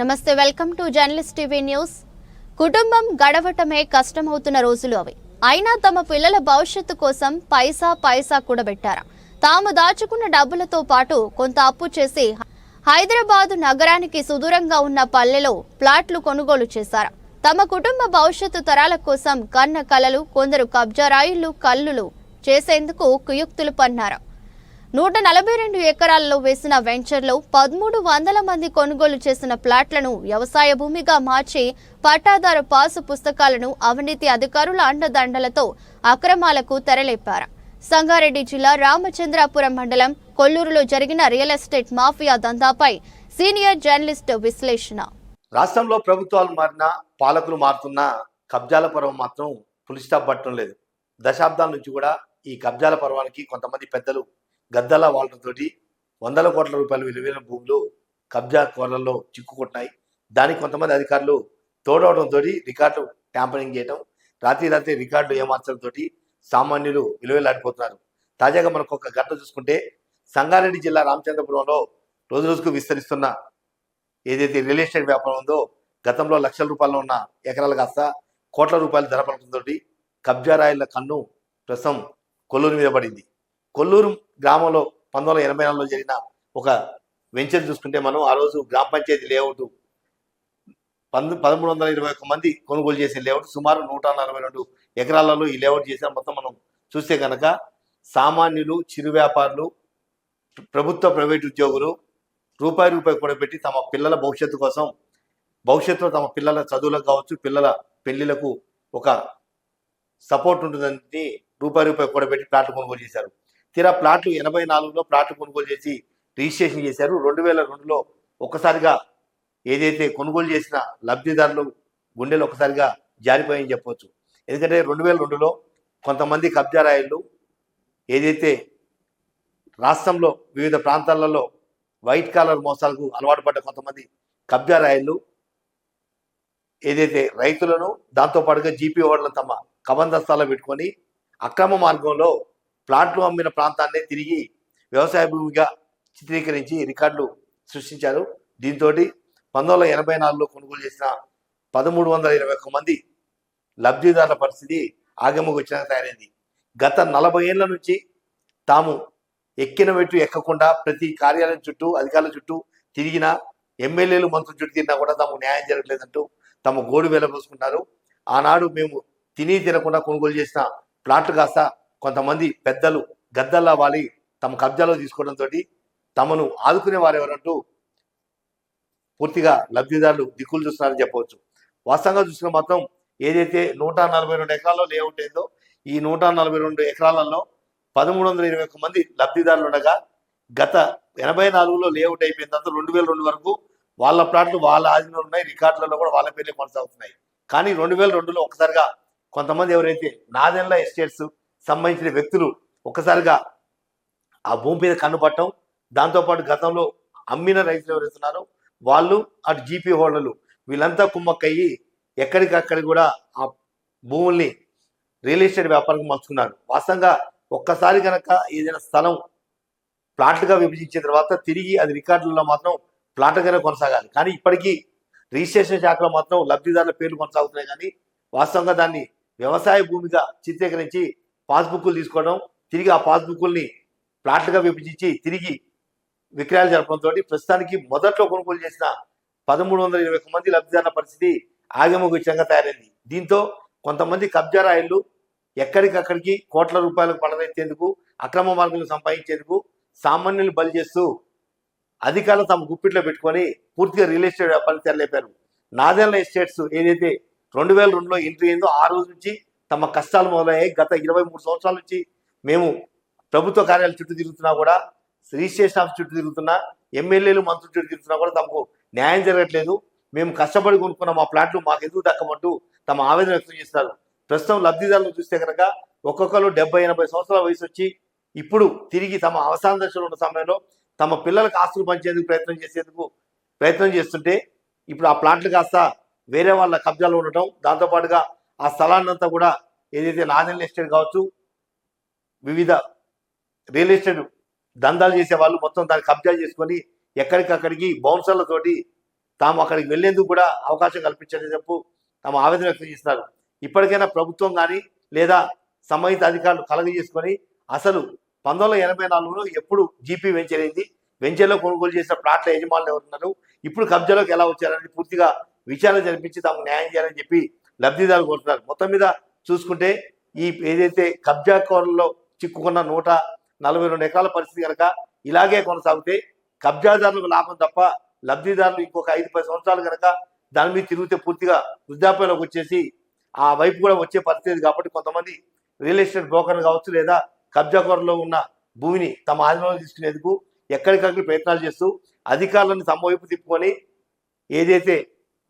నమస్తే welcome to journalist TV news. కుటుంబం గడవటమే కష్టమవుతున్న రోజులు అవి. అయినా తమ పిల్లల భవిష్యత్తు కోసం పైసా కూడబెట్టారు. తాము దాచుకున్న డబ్బులతో పాటు కొంత అప్పు చేసి హైదరాబాద్ నగరానికి సుదూరంగా ఉన్న పల్లెలో ప్లాట్లు కొనుగోలు చేశారు. తమ కుటుంబ భవిష్యత్తు తరాల కోసం కన్న కలలు కొందరు కబ్జా రాయిళ్లు కల్లులు చేసేందుకు కుయుక్తులు పన్నారు. 142 ఎకరాల్లో వేసిన వెంచర్లో 1300 మంది కొనుగోలు చేసిన ప్లాట్లను వ్యవసాయ భూమిగా మార్చి పట్టాదారు పాసు పుస్తకాలను అవినీతి అధికారుల అండదండలతో అక్రమాలకు తెరలేపారు. సంగారెడ్డి జిల్లా రామచంద్రాపురం మండలం కొల్లూరులో జరిగిన రియల్ ఎస్టేట్ మాఫియా దందాపై సీనియర్ జర్నలిస్ట్ విశ్లేషణ. రాష్ట్రంలో ప్రభుత్వాలు మారినా పాలకులు మారుతున్నా కబ్జాల పర్వం మాత్రం ఫుల్ స్టాప్ పట్టడం లేదు. దశాబ్దాల నుంచి కూడా ఈ కబ్జాల పర్వానికి కొంతమంది పెద్దలు గద్దల వాళ్ళతోటి వందల కోట్ల రూపాయలు విలువైన భూములు కబ్జా కోరల్లో చిక్కుకుంటున్నాయి. దానికి కొంతమంది అధికారులు తోడవడంతో రికార్డులు ట్యాంపరింగ్ చేయడం, రాత్రి రికార్డులు ఏమార్చడంతో సామాన్యులు విలువలాడిపోతున్నారు. తాజాగా మనకు ఒక ఘటన చూసుకుంటే సంగారెడ్డి జిల్లా రామచంద్రపురంలో రోజు రోజుకు విస్తరిస్తున్న ఏదైతే రియల్ ఎస్టేట్ వ్యాపారం ఉందో, గతంలో లక్షల రూపాయలు ఉన్న ఎకరాలు కాస్త కోట్ల రూపాయలు ధర పలకంతో కబ్జా రాయిల కన్ను ప్రస్తుతం కొల్లూరు మీద పడింది. కొల్లూరు గ్రామంలో 1984లో జరిగిన ఒక వెంచర్ చూసుకుంటే మనం ఆ రోజు గ్రామ పంచాయతీ లేఅవుట్ 1321 మంది కొనుగోలు చేసే లేఅవుట్ సుమారు 142 ఎకరాలలో ఈ లేఅవుట్ చేసిన మొత్తం మనం చూస్తే కనుక సామాన్యులు, చిరు వ్యాపారులు, ప్రభుత్వ ప్రైవేట్ ఉద్యోగులు రూపాయి కూడా పెట్టి తమ పిల్లల భవిష్యత్తు కోసం, భవిష్యత్తులో తమ పిల్లల చదువులకు కావచ్చు, పిల్లల పెళ్లిలకు ఒక సపోర్ట్ ఉంటుందని రూపాయి కూడా పెట్టి ప్లాట్లు కొనుగోలు చేశారు. తీరా ప్లాట్లు 84లో ప్లాట్లు కొనుగోలు చేసి రిజిస్ట్రేషన్ చేశారు. 2002లో ఒక్కసారిగా ఏదైతే కొనుగోలు చేసిన లబ్ధిదారులు గుండెలు ఒక్కసారిగా జారిపోయాయని చెప్పవచ్చు. ఎందుకంటే 2002లో కొంతమంది కబ్జా రాయిళ్ళు ఏదైతే రాష్ట్రంలో వివిధ ప్రాంతాలలో వైట్ కాలర్ మోసాలకు అలవాటు పడ్డ కొంతమంది కబ్జా రాయిళ్ళు ఏదైతే రైతులను దాంతోపాటుగా జీపీ ఓడలను తమ కబందస్తాలో పెట్టుకొని అక్రమ మార్గంలో ప్లాట్లు అమ్మిన ప్రాంతాన్ని తిరిగి వ్యవసాయ భూమిగా చిత్రీకరించి రికార్డులు సృష్టించారు. దీంతో 1984లో కొనుగోలు చేసిన 1321 మంది లబ్ధిదారుల పరిస్థితి ఆగమకు వచ్చినాక తయారైంది. గత 40 ఏళ్ల నుంచి తాము ఎక్కిన మెట్టు ఎక్కకుండా ప్రతి కార్యాలయం చుట్టూ అధికారుల చుట్టూ తిరిగినా, ఎమ్మెల్యేలు మంత్రుల చుట్టూ తిరిగినా కూడా తమకు న్యాయం జరగలేదంటూ తమ గోడు వెలబోసుకుంటారు. ఆనాడు మేము తినకుండా కొనుగోలు చేసిన ప్లాట్లు కాస్త కొంతమంది పెద్దలు గద్దల్లా వాలి తమ కబ్జాలో తీసుకోవడంతో తమను ఆదుకునే వారు ఎవరంటూ పూర్తిగా లబ్ధిదారులు దిక్కులు చూస్తున్నారని చెప్పవచ్చు. వాస్తవంగా చూసిన మాత్రం ఏదైతే 142 ఎకరాల్లో లేఅవుట్ అయిందో ఈ 142 ఎకరాలలో 1321 మంది లబ్ధిదారులు ఉండగా గత 84లో లేఅవుట్ అయిపోయిన తర్వాత 2002 వరకు వాళ్ళ ప్లాట్లు వాళ్ళ ఆధీనంలో ఉన్నాయి, రికార్డులలో కూడా వాళ్ళ పేర్లే కొనసాగుతున్నాయి. కానీ 2002లో ఒకసారిగా కొంతమంది ఎవరైతే నాదెండ్ల ఎస్టేట్స్ సంబంధించిన వ్యక్తులు ఒక్కసారిగా ఆ భూమి మీద కన్నుపట్టడం, దాంతోపాటు గతంలో అమ్మిన రైతులు ఎవరైతున్నారో వాళ్ళు అటు జీపీ హోల్డర్లు వీళ్ళంతా కుమ్మక్కయ్యి ఎక్కడికక్కడ కూడా ఆ భూముల్ని రియల్ ఎస్టేట్ వ్యాపారం మలుచుకున్నారు. వాస్తవంగా ఒక్కసారి కనుక ఏదైనా స్థలం ప్లాట్లుగా విభజించిన తర్వాత తిరిగి అది రికార్డులలో మాత్రం ప్లాట్గానే కొనసాగాలి. కానీ ఇప్పటికీ రిజిస్ట్రేషన్ శాఖలో మాత్రం లబ్ధిదారుల పేర్లు కొనసాగుతున్నాయి. కానీ వాస్తవంగా దాన్ని వ్యవసాయ భూమిగా చిత్రీకరించి పాస్బుక్లు తీసుకోవడం, తిరిగి ఆ పాస్బుక్ల్ని ప్లాట్లుగా విభజించి తిరిగి విక్రయాలు జరపడంతో ప్రస్తుతానికి మొదట్లో కొనుగోలు చేసిన 1321 మంది లబ్ధిదారుల పరిస్థితి ఆగమోగోచరంగా తయారైంది. దీంతో కొంతమంది కబ్జా రాయిళ్లు ఎక్కడికక్కడికి కోట్ల రూపాయలకు పడరెత్తేందుకు, అక్రమ మార్గాలను సంపాదించేందుకు సామాన్యులు బలి చేస్తూ అధికారులు తమ గుప్పిట్లో పెట్టుకొని పూర్తిగా రియల్ ఎస్టేట్ వ్యాపారం తెరలేపారు. నాదెండ్ల ఎస్టేట్స్ ఏదైతే 2002లో ఎంట్రీ అయిందో ఆ రోజు నుంచి తమ కష్టాలు మొదలయ్యాయి. గత 23 సంవత్సరాల నుంచి మేము ప్రభుత్వ కార్యాలయాల చుట్టూ తిరుగుతున్నా కూడా, రిజిస్ట్రేషన్ ఆఫీస్ చుట్టూ తిరుగుతున్నా, ఎమ్మెల్యేలు మంత్రుల చుట్టూ తిరుగుతున్నా కూడా తమకు న్యాయం జరగట్లేదు. మేము కష్టపడి కొనుక్కున్న మా ప్లాట్లు మాకు ఎందుకు దక్కమంటూ తమ ఆవేదన వ్యక్తం చేస్తారు. ప్రస్తుతం లబ్ధిదారులు చూస్తే కనుక ఒక్కొక్కరు 70-80 సంవత్సరాల వయసు వచ్చి ఇప్పుడు తిరిగి తమ అవసాన దశలో ఉన్న సమయంలో తమ పిల్లలకు ఆస్తులు పంచేందుకు ప్రయత్నం చేస్తుంటే ఇప్పుడు ఆ ప్లాట్లు కాస్త వేరే వాళ్ళ కబ్జాలో ఉండటం, దాంతోపాటుగా ఆ స్థలాన్నంతా కూడా ఏదైతే నాదెండ్ల ఎస్టేట్ కావచ్చు, వివిధ రియల్ ఎస్టేట్ దందాలు చేసే వాళ్ళు మొత్తం దాన్ని కబ్జా చేసుకొని ఎక్కడికక్కడికి బౌన్సర్లతోటి తాము అక్కడికి వెళ్లేందుకు కూడా అవకాశం కల్పించని చెప్పు తమ ఆవేదన వ్యక్తం చేస్తున్నారు. ఇప్పటికైనా ప్రభుత్వం కానీ లేదా సంబంధిత అధికారులు కలగజేసుకొని అసలు 1984లో ఎప్పుడు జీపీ వెంచర్ అయింది, వెంచర్లో కొనుగోలు చేసిన ప్లాట్ల యజమానులు ఎవరున్నారు, ఇప్పుడు కబ్జాలోకి ఎలా వచ్చారని పూర్తిగా విచారణ జరిపించి తమకు న్యాయం చేయాలని చెప్పి లబ్ధిదారులు కోరుతున్నారు. మొత్తం మీద చూసుకుంటే ఈ ఏదైతే కబ్జా కోరల్లో చిక్కుకున్న 142 ఎకరాల పరిస్థితి కనుక ఇలాగే కొనసాగితే కబ్జాదారులకు లాభం తప్ప లబ్ధిదారులు ఇంకొక 5-10 సంవత్సరాలు కనుక దాని మీద తిరిగితే పూర్తిగా వృద్ధాప్యంలోకి వచ్చేసి ఆ వైపు కూడా వచ్చే పరిస్థితి. కాబట్టి కొంతమంది రియల్ ఎస్టేట్ బ్రోకర్లు కావచ్చు లేదా కబ్జాకోరలో ఉన్న భూమిని తమ ఆధీనంలో తీసుకునేందుకు ఎక్కడికక్కడ ప్రయత్నాలు చేస్తూ అధికారులను తమ వైపు తిప్పుకొని ఏదైతే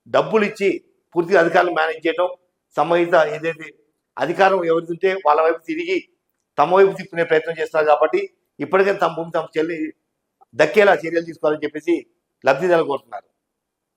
డబ్బులు ఇచ్చి పూర్తిగా అధికారులు మేనేజ్ చేయడం, సంబంధిత ఏదైతే అధికారం ఎవరిదింటే వాళ్ళ వైపు తిరిగి తమ వైపు తిప్పుకునే ప్రయత్నం చేస్తున్నారు. కాబట్టి ఇప్పటికైనా తమ భూమి తమ దక్కేలా చర్యలు తీసుకోవాలని చెప్పేసి లబ్ధిదారులు కోరుతున్నారు.